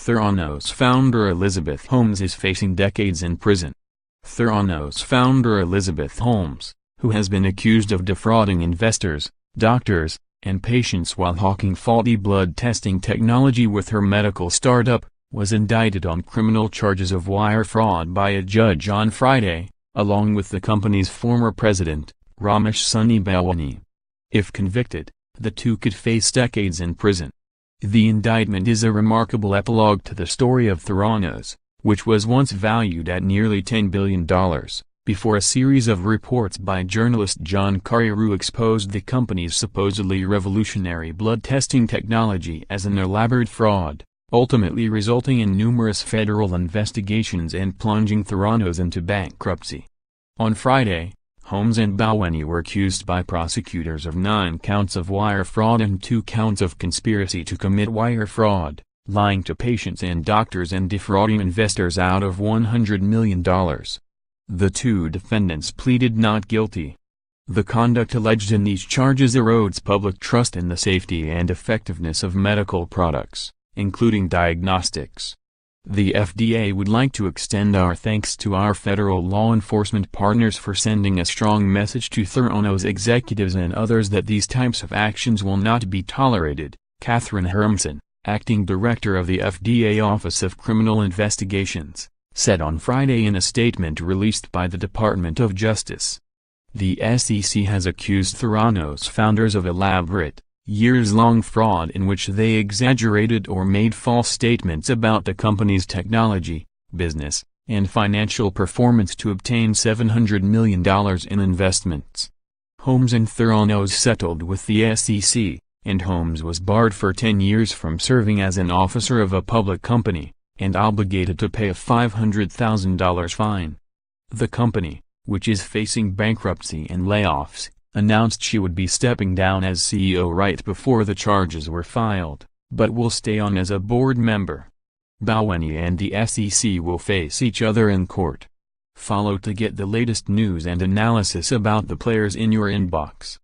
Theranos founder Elizabeth Holmes is facing decades in prison. Theranos founder Elizabeth Holmes, who has been accused of defrauding investors, doctors, and patients while hawking faulty blood testing technology with her medical startup, was indicted on criminal charges of wire fraud by a judge on Friday, along with the company's former president, Ramesh Balwani. If convicted, the two could face decades in prison. The indictment is a remarkable epilogue to the story of Theranos, which was once valued at nearly $10 billion, before a series of reports by journalist John Carreyrou exposed the company's supposedly revolutionary blood testing technology as an elaborate fraud, ultimately resulting in numerous federal investigations and plunging Theranos into bankruptcy. On Friday, Holmes and Balwani were accused by prosecutors of 9 counts of wire fraud and 2 counts of conspiracy to commit wire fraud, lying to patients and doctors and defrauding investors out of $100 million. The 2 defendants pleaded not guilty. The conduct alleged in these charges erodes public trust in the safety and effectiveness of medical products, including diagnostics. The FDA would like to extend our thanks to our federal law enforcement partners for sending a strong message to Theranos executives and others that these types of actions will not be tolerated, Catherine Hermson, acting director of the FDA Office of Criminal Investigations, said on Friday in a statement released by the Department of Justice. The SEC has accused Theranos founders of elaborate, years-long fraud in which they exaggerated or made false statements about the company's technology, business, and financial performance to obtain $700 million in investments. Holmes and Theranos settled with the SEC, and Holmes was barred for 10 years from serving as an officer of a public company, and obligated to pay a $500,000 fine. The company, which is facing bankruptcy and layoffs, announced she would be stepping down as CEO right before the charges were filed, but will stay on as a board member. Balwani and the SEC will face each other in court. Follow to get the latest news and analysis about the players in your inbox.